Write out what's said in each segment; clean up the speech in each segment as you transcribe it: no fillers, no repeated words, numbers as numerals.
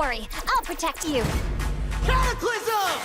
worry, I'll protect you. Cataclysm!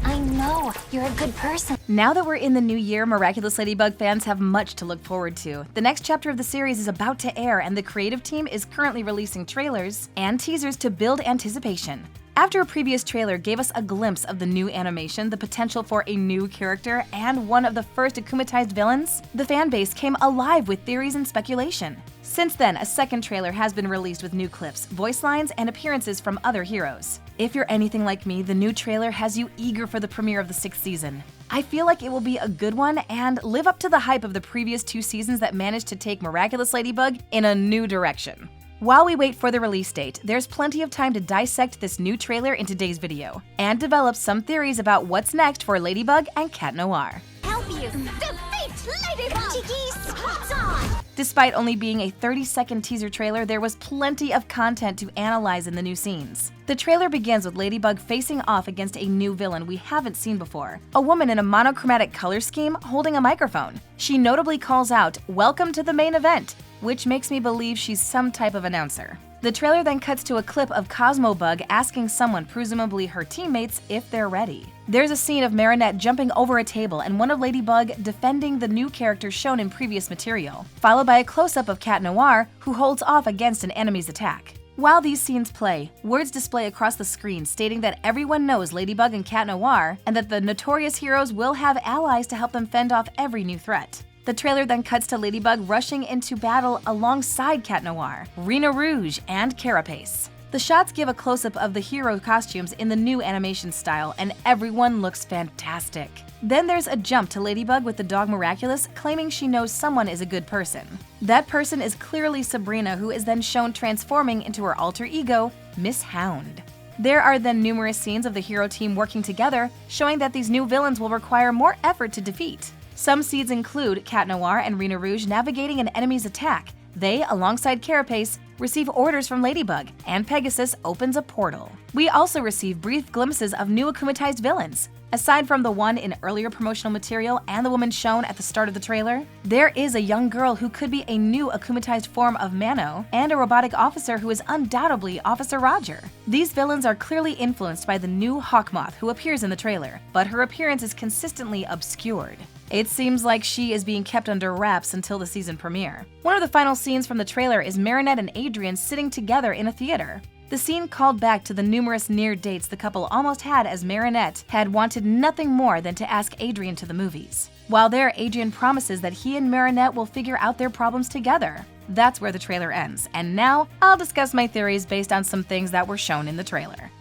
I know, you're a good person. Now that we're in the new year, Miraculous Ladybug fans have much to look forward to. The next chapter of the series is about to air, and the creative team is currently releasing trailers and teasers to build anticipation. After a previous trailer gave us a glimpse of the new animation, the potential for a new character, and one of the first akumatized villains, the fan base came alive with theories and speculation. Since then, a second trailer has been released with new clips, voice lines, and appearances from other heroes. If you're anything like me, the new trailer has you eager for the premiere of the 6th season. I feel like it will be a good one and live up to the hype of the previous 2 seasons that managed to take Miraculous Ladybug in a new direction. While we wait for the release date, there's plenty of time to dissect this new trailer in today's video and develop some theories about what's next for Ladybug and Cat Noir. Help you defeat Ladybug! Cheekies, hot on! Despite only being a 30-second teaser trailer, there was plenty of content to analyze in the new scenes. The trailer begins with Ladybug facing off against a new villain we haven't seen before, a woman in a monochromatic color scheme holding a microphone. She notably calls out, "Welcome to the main event," which makes me believe she's some type of announcer. The trailer then cuts to a clip of Cosmobug asking someone, presumably her teammates, if they're ready. There's a scene of Marinette jumping over a table and one of Ladybug defending the new character shown in previous material, followed by a close-up of Cat Noir, who holds off against an enemy's attack. While these scenes play, words display across the screen stating that everyone knows Ladybug and Cat Noir and that the notorious heroes will have allies to help them fend off every new threat. The trailer then cuts to Ladybug rushing into battle alongside Cat Noir, Rena Rouge, and Carapace. The shots give a close-up of the hero costumes in the new animation style, and everyone looks fantastic. Then there's a jump to Ladybug with the dog Miraculous claiming she knows someone is a good person. That person is clearly Sabrina, who is then shown transforming into her alter ego, Miss Hound. There are then numerous scenes of the hero team working together, showing that these new villains will require more effort to defeat. Some scenes include Cat Noir and Rena Rouge navigating an enemy's attack. They, alongside Carapace, receive orders from Ladybug, and Pegasus opens a portal. We also receive brief glimpses of new akumatized villains. Aside from the one in earlier promotional material and the woman shown at the start of the trailer, there is a young girl who could be a new akumatized form of Mano, and a robotic officer who is undoubtedly Officer Roger. These villains are clearly influenced by the new Hawkmoth who appears in the trailer, but her appearance is consistently obscured. It seems like she is being kept under wraps until the season premiere. One of the final scenes from the trailer is Marinette and Adrien sitting together in a theater. The scene called back to the numerous near dates the couple almost had, as Marinette had wanted nothing more than to ask Adrien to the movies. While there, Adrien promises that he and Marinette will figure out their problems together. That's where the trailer ends, and now I'll discuss my theories based on some things that were shown in the trailer.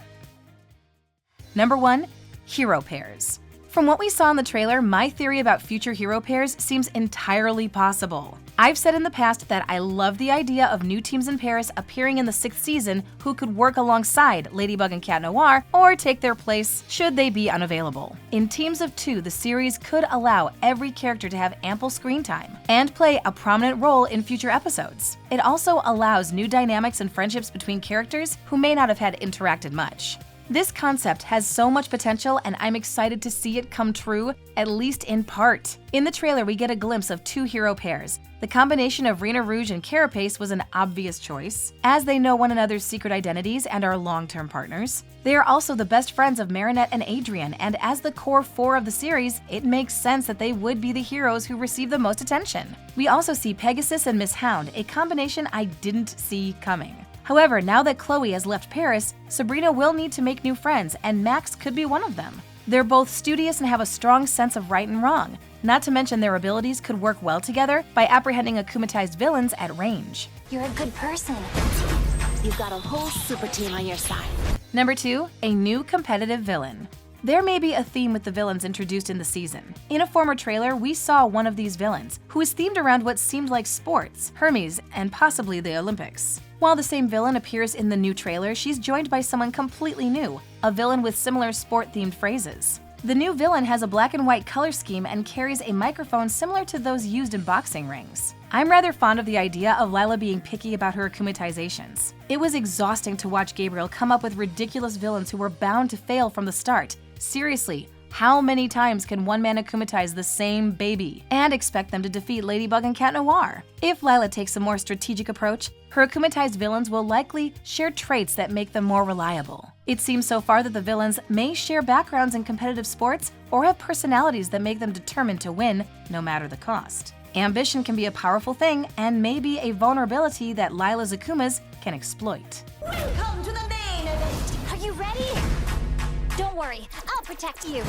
Number 1. Hero pairs. From what we saw in the trailer, my theory about future hero pairs seems entirely possible. I've said in the past that I love the idea of new teams in Paris appearing in the 6th season who could work alongside Ladybug and Cat Noir or take their place should they be unavailable. In teams of 2, the series could allow every character to have ample screen time and play a prominent role in future episodes. It also allows new dynamics and friendships between characters who may not have had interacted much. This concept has so much potential, and I'm excited to see it come true, at least in part. In the trailer, we get a glimpse of 2 hero pairs. The combination of Rena Rouge and Carapace was an obvious choice, as they know one another's secret identities and are long-term partners. They are also the best friends of Marinette and Adrien, and as the core 4 of the series, it makes sense that they would be the heroes who receive the most attention. We also see Pegasus and Miss Hound, a combination I didn't see coming. However, now that Chloe has left Paris, Sabrina will need to make new friends, and Max could be one of them. They're both studious and have a strong sense of right and wrong, not to mention their abilities could work well together by apprehending akumatized villains at range. You're a good person. You've got a whole super team on your side. Number 2, a new competitive villain. There may be a theme with the villains introduced in the season. In a former trailer, we saw one of these villains, who is themed around what seemed like sports, Hermes, and possibly the Olympics. While the same villain appears in the new trailer, she's joined by someone completely new, a villain with similar sport-themed phrases. The new villain has a black and white color scheme and carries a microphone similar to those used in boxing rings. I'm rather fond of the idea of Lila being picky about her akumatizations. It was exhausting to watch Gabriel come up with ridiculous villains who were bound to fail from the start. Seriously, how many times can one man akumatize the same baby and expect them to defeat Ladybug and Cat Noir? If Lila takes a more strategic approach, Her akumatized villains will likely share traits that make them more reliable. It seems so far that the villains may share backgrounds in competitive sports or have personalities that make them determined to win, no matter the cost. Ambition can be a powerful thing and may be a vulnerability that Lila's akumas can exploit. Welcome to the main event. Are you ready? Don't worry, I'll protect you.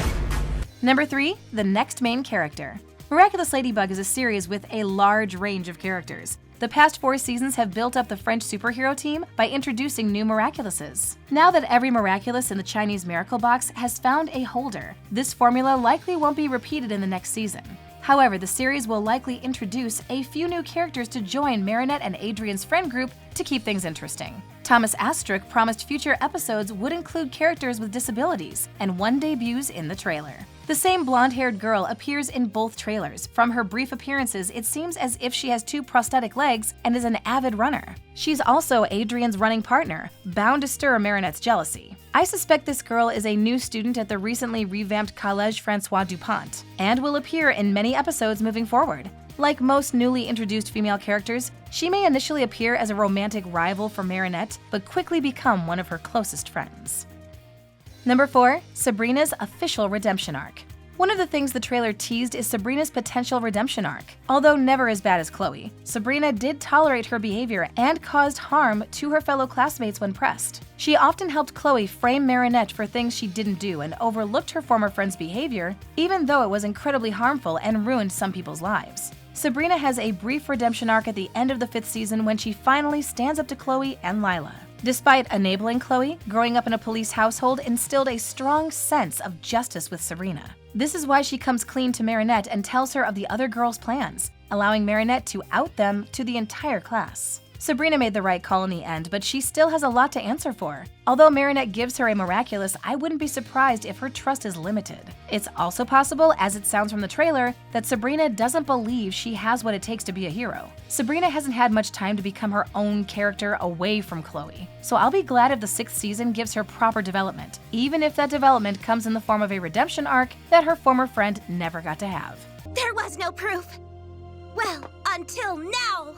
Number 3, the next main character. Miraculous Ladybug is a series with a large range of characters. The past 4 seasons have built up the French superhero team by introducing new Miraculouses. Now that every Miraculous in the Chinese Miracle Box has found a holder, this formula likely won't be repeated in the next season. However, the series will likely introduce a few new characters to join Marinette and Adrienne's friend group to keep things interesting. Thomas Astruc promised future episodes would include characters with disabilities, and one debuts in the trailer. The same blonde-haired girl appears in both trailers. From her brief appearances, it seems as if she has 2 prosthetic legs and is an avid runner. She's also Adrienne's running partner, bound to stir Marinette's jealousy. I suspect this girl is a new student at the recently revamped Collège François Dupont, and will appear in many episodes moving forward. Like most newly introduced female characters, she may initially appear as a romantic rival for Marinette, but quickly become one of her closest friends. Number 4, Sabrina's official redemption arc. One of the things the trailer teased is Sabrina's potential redemption arc. Although never as bad as Chloe, Sabrina did tolerate her behavior and caused harm to her fellow classmates when pressed. She often helped Chloe frame Marinette for things she didn't do and overlooked her former friend's behavior, even though it was incredibly harmful and ruined some people's lives. Sabrina has a brief redemption arc at the end of the 5th season when she finally stands up to Chloe and Lila. Despite enabling Chloe, growing up in a police household instilled a strong sense of justice with Sabrina. This is why she comes clean to Marinette and tells her of the other girls' plans, allowing Marinette to out them to the entire class. Sabrina made the right call in the end, but she still has a lot to answer for. Although Marinette gives her a Miraculous, I wouldn't be surprised if her trust is limited. It's also possible, as it sounds from the trailer, that Sabrina doesn't believe she has what it takes to be a hero. Sabrina hasn't had much time to become her own character away from Chloe, so I'll be glad if the 6th season gives her proper development, even if that development comes in the form of a redemption arc that her former friend never got to have. There was no proof. Well, until now.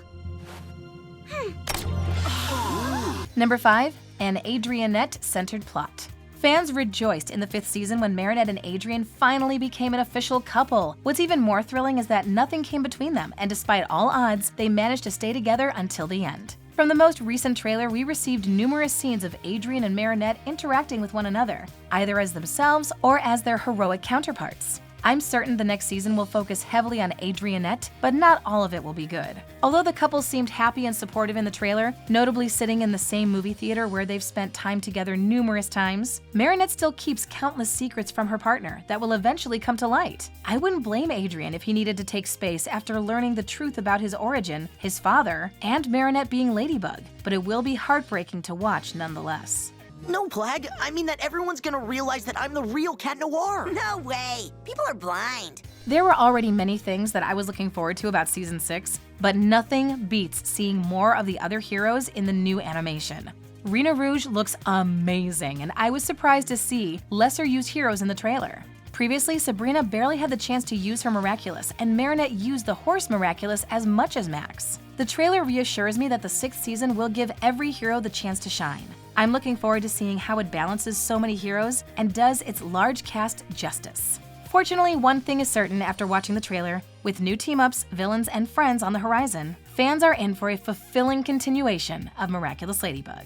Number 5, an Adrienette-centered plot. Fans rejoiced in the 5th season when Marinette and Adrienne finally became an official couple. What's even more thrilling is that nothing came between them, and despite all odds, they managed to stay together until the end. From the most recent trailer, we received numerous scenes of Adrienne and Marinette interacting with one another, either as themselves or as their heroic counterparts. I'm certain the next season will focus heavily on Adrienette, but not all of it will be good. Although the couple seemed happy and supportive in the trailer, notably sitting in the same movie theater where they've spent time together numerous times, Marinette still keeps countless secrets from her partner that will eventually come to light. I wouldn't blame Adrien if he needed to take space after learning the truth about his origin, his father, and Marinette being Ladybug, but it will be heartbreaking to watch nonetheless. No, Plag. I mean that everyone's gonna realize that I'm the real Cat Noir. No way! People are blind. There were already many things that I was looking forward to about Season 6, but nothing beats seeing more of the other heroes in the new animation. Rena Rouge looks amazing, and I was surprised to see lesser-used heroes in the trailer. Previously, Sabrina barely had the chance to use her Miraculous, and Marinette used the Horse Miraculous as much as Max. The trailer reassures me that the 6th season will give every hero the chance to shine. I'm looking forward to seeing how it balances so many heroes and does its large cast justice. Fortunately, one thing is certain after watching the trailer: with new team-ups, villains, and friends on the horizon, fans are in for a fulfilling continuation of Miraculous Ladybug.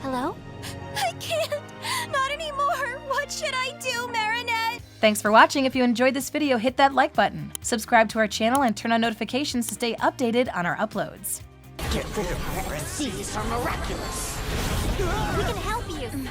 Hello? I can't. Not anymore. What should I do, Marinette? Thanks for watching. If you enjoyed this video, hit that like button, subscribe to our channel, and turn on notifications to stay updated on our uploads. Get rid of her and seize her Miraculous. We can help you.